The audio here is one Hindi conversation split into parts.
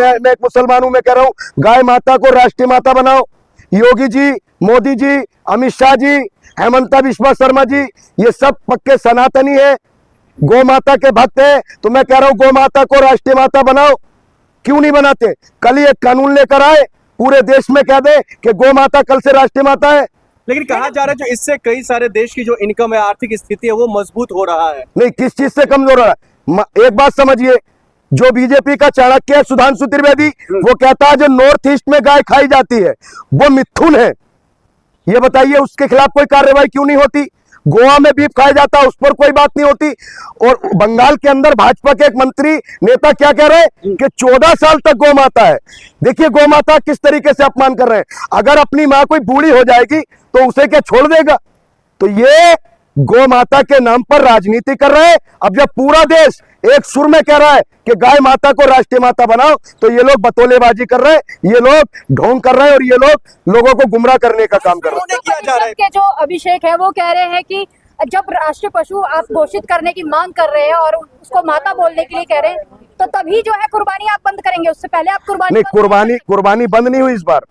मैं एक मुसलमान हूं, मैं कह रहा हूं गाय माता को राष्ट्रीय माता बनाओ। योगी जी, मोदी जी, अमित शाह जी, हेमंता बिश्वा शर्मा जी, ये सब पक्के सनातनी है, गौ माता के भक्त है। तो मैं कह रहा हूं गौ माता को राष्ट्रीय माता बनाओ। क्यों नहीं बनाते? कल ही एक कानून लेकर आए, पूरे देश में कह दे कि गौ माता कल से राष्ट्रीय माता है। लेकिन कहा जा रहा है जो इससे कई सारे देश की जो इनकम है, आर्थिक स्थिति है, वो मजबूत हो रहा है। नहीं, किस चीज से कमजोर हो रहा है? एक बात समझिए, जो बीजेपी का चाणक्य है सुधांशु त्रिवेदी, वो कहता है जो नॉर्थ ईस्ट में गाय खाई जाती है वो मिथुन है। ये बताइए उसके खिलाफ कोई कार्रवाई क्यों नहीं होती? गोवा में बीफ खाया जाता है, उस पर कोई बात नहीं होती। और बंगाल के अंदर भाजपा के एक मंत्री नेता क्या कह रहे हैं कि 14 साल तक गौ माता है। देखिए गौ माता किस तरीके से अपमान कर रहे हैं। अगर अपनी मां कोई बूढ़ी हो जाएगी तो उसे क्या छोड़ देगा? तो ये गौ माता के नाम पर राजनीति कर रहे हैं। अब जब पूरा देश एक सुर में कह रहा है कि गाय माता को राष्ट्रीय माता बनाओ, तो ये लोग बतौलेबाजी कर रहे हैं, ये लोग ढोंग कर रहे हैं और ये लोग लोगों को गुमराह करने का काम कर रहे हैं। किया जा रहा है के जो अभिषेक है वो कह रहे हैं कि जब राष्ट्रीय पशु आप घोषित करने की मांग कर रहे हैं और उसको माता बोलने के लिए कह रहे हैं, तो तभी जो है कुर्बानी आप बंद करेंगे। उससे पहले आप कुर्बानी नहीं, कुर्बानी बंद नहीं हुई इस बार।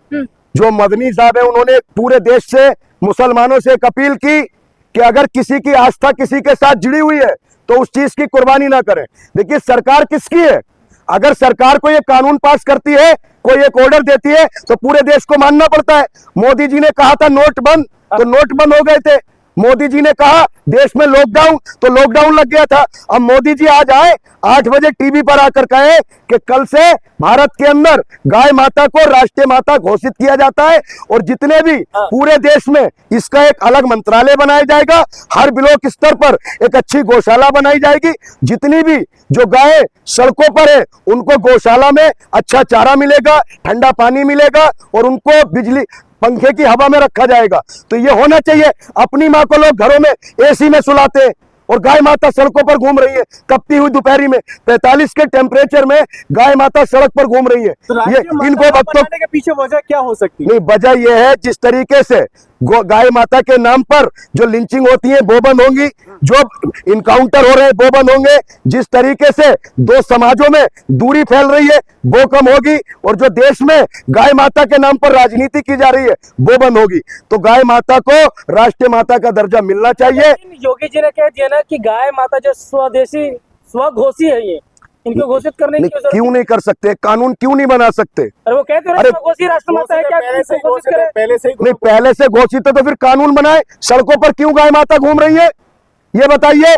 जो मदनी साहब है उन्होंने पूरे देश से मुसलमानों से एक अपील की कि अगर किसी की आस्था किसी के साथ जुड़ी हुई है तो उस चीज की कुर्बानी ना करें। देखिए सरकार किसकी है? अगर सरकार को ये कानून पास करती है, कोई एक ऑर्डर देती है, तो पूरे देश को मानना पड़ता है। मोदी जी ने कहा था नोट बंद, तो नोट बंद हो गए थे। मोदी जी ने कहा देश में लॉकडाउन, तो लॉकडाउन लग गया था। अब मोदी जी आज आए 8 बजे टीवी पर आकर कहे कि कल से भारत के अंदर गाय माता को राष्ट्रीय माता घोषित किया जाता है और जितने भी पूरे देश में इसका एक अलग मंत्रालय बनाया जाएगा। हर ब्लॉक स्तर पर एक अच्छी गौशाला बनाई जाएगी। जितनी भी जो गाय सड़कों पर है उनको गौशाला में अच्छा चारा मिलेगा, ठंडा पानी मिलेगा और उनको बिजली पंखे की हवा में रखा जाएगा। तो ये होना चाहिए। अपनी माँ को लोग घरों में एसी में सुलाते हैं और गाय माता सड़कों पर घूम रही है तपती हुई दोपहरी में, 45 के टेम्परेचर में गाय माता सड़क पर घूम रही है। तो ये इनको भक्तों के पीछे वजह क्या हो सकती है? नहीं, वजह यह है जिस तरीके से गाय माता के नाम पर जो लिंचिंग होती है वो बंद होंगी, जो इनकाउंटर हो रहे हैं वो बंद होंगे, जिस तरीके से दो समाजों में दूरी फैल रही है वो कम होगी और जो देश में गाय माता के नाम पर राजनीति की जा रही है वो बंद होगी। तो गाय माता को राष्ट्रीय माता का दर्जा मिलना चाहिए। योगी जी ने कह दिया ना कि गाय माता जो स्वदेशी स्वघोषी है, ये इनको घोषित करने की क्यों नहीं कर सकते? कानून क्यों नहीं बना सकते? अरे वो कहते हैं स्वघोषी राष्ट्रमाता है, क्या पहले से नहीं, पहले से घोषित है तो फिर कानून बनाए। सड़कों पर क्यों गाय माता घूम रही है ये बताइए।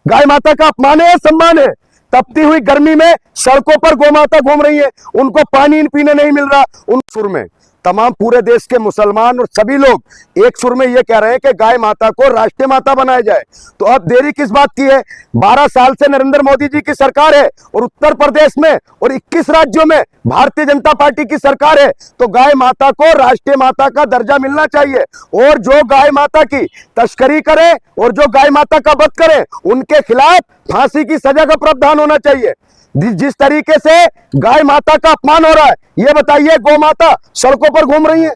गाय माता का अपमान है या सम्मान है? तपती हुई गर्मी में सड़कों पर गौ माता घूम रही है, उनको पानी पीने नहीं मिल रहा। उन सुर में तमाम पूरे देश के मुसलमान और सभी लोग एक सुर में ये कह रहे हैं कि गाय माता को राष्ट्रीय माता बनाया जाए। तो अब देरी किस बात की है? 12 साल से नरेंद्र मोदी जी की सरकार है और उत्तर प्रदेश में और 21 राज्यों में भारतीय जनता पार्टी की सरकार है। तो गाय माता को राष्ट्रीय माता का दर्जा मिलना चाहिए और जो गाय माता की तस्करी करे और जो गाय माता का वध करे उनके खिलाफ फांसी की सजा का प्रावधान होना चाहिए। जिस तरीके से गाय माता का अपमान हो रहा है, ये बताइए गौ माता सड़कों पर घूम रही है,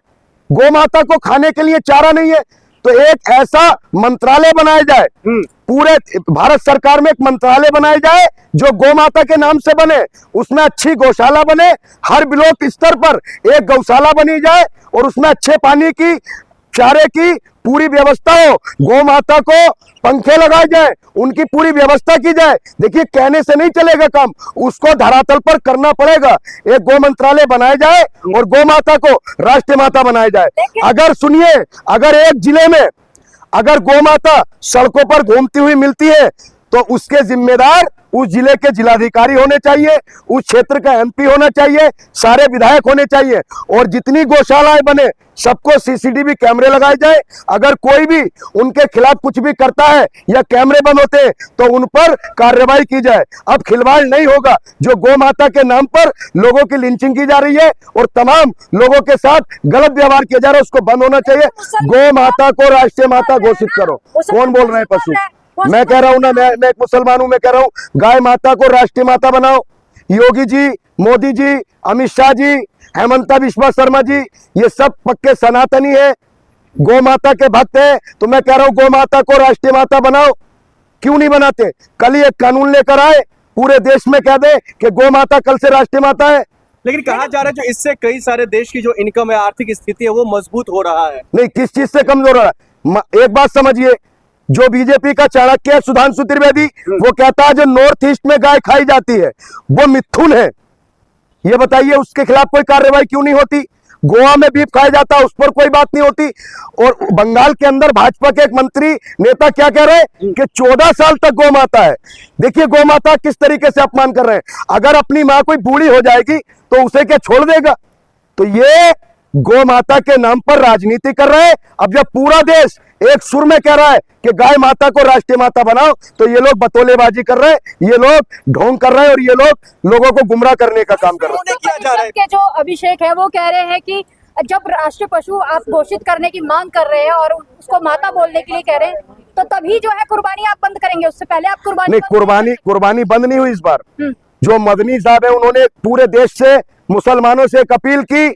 गौ माता को खाने के लिए चारा नहीं है। तो एक ऐसा मंत्रालय बनाया जाए, पूरे भारत सरकार में एक मंत्रालय बनाया जाए जो गौ माता के नाम से बने, उसमें अच्छी गौशाला बने, हर ब्लॉक स्तर पर एक गौशाला बनी जाए और उसमें अच्छे पानी की, चारे की पूरी व्यवस्था हो। गौ माता को पंखे लगाए जाए, उनकी पूरी व्यवस्था की जाए। देखिए कहने से नहीं चलेगा काम, उसको धरातल पर करना पड़ेगा। एक गौ मंत्रालय बनाया जाए और गौ माता को राष्ट्रीय माता बनाया जाए। अगर सुनिए, अगर एक जिले में अगर गौ माता सड़कों पर घूमती हुई मिलती है तो उसके जिम्मेदार उस जिले के जिलाधिकारी होने चाहिए, उस क्षेत्र का एमपी होना चाहिए, सारे विधायक होने चाहिए और जितनी गौशालाएं बने सबको सीसीटीवी कैमरे लगाए जाए। अगर कोई भी उनके खिलाफ कुछ भी करता है या कैमरे बंद होते हैं तो उन पर कार्रवाई की जाए। अब खिलवाड़ नहीं होगा। जो गौ माता के नाम पर लोगों की लिंचिंग की जा रही है और तमाम लोगों के साथ गलत व्यवहार किया जा रहा है उसको बंद होना चाहिए। गौ माता को राष्ट्रीय माता घोषित करो। कौन बोल रहे हैं पशु? मैं कह रहा हूं ना, मैं एक मुसलमान हूं, मैं कह रहा हूं गाय माता को राष्ट्रीय माता बनाओ। योगी जी, मोदी जी, अमित शाह जी, हेमंता बिश्वा शर्मा जी, ये सब पक्के सनातनी है, गौ माता के भक्त है। तो मैं कह रहा हूं गौ माता को राष्ट्रीय माता बनाओ। क्यों नहीं बनाते? कल ही एक कानून लेकर आए, पूरे देश में कह दे कि गौ माता कल से राष्ट्रीय माता है। लेकिन कहा जा रहा है जो इससे कई सारे देश की जो इनकम है, आर्थिक स्थिति है, वो मजबूत हो रहा है। नहीं, किस चीज से कमजोर है? एक बात समझिए, जो बीजेपी का चाणक्य है सुधांशु त्रिवेदी, वो कहता है जो नॉर्थ ईस्ट में गाय खाई जाती है वो मिथुन है। ये बताइए उसके खिलाफ कोई कार्रवाई क्यों नहीं होती? गोवा में बीफ खाया जाता है, उस पर कोई बात नहीं होती। और बंगाल के अंदर भाजपा के एक मंत्री नेता क्या कह रहे हैं कि 14 साल तक गौ माता है। देखिए गौ माता किस तरीके से अपमान कर रहे हैं। अगर अपनी मां कोई बूढ़ी हो जाएगी तो उसे क्या छोड़ देगा? तो ये गौ माता के नाम पर राजनीति कर रहे हैं। अब जब पूरा देश एक सुर में कह रहा है कि गाय माता को राष्ट्रीय माता बनाओ, तो ये लोग बतौलेबाजी कर रहे हैं, ये लोग ढोंग कर रहे हैं और ये लोग लोगों को गुमराह करने का काम कर रहे हैं। किया जा रहा है के जो अभिषेक है वो कह रहे हैं कि जब राष्ट्रीय पशु आप घोषित करने की मांग कर रहे हैं और उसको माता बोलने के लिए कह रहे हैं, तो तभी जो है कुर्बानी आप बंद करेंगे, उससे पहले आप कुर्बानी नहीं, कुर्बानी बंद नहीं हुई इस बार। जो मदनी साहब है उन्होंने पूरे देश से मुसलमानों से एक अपील की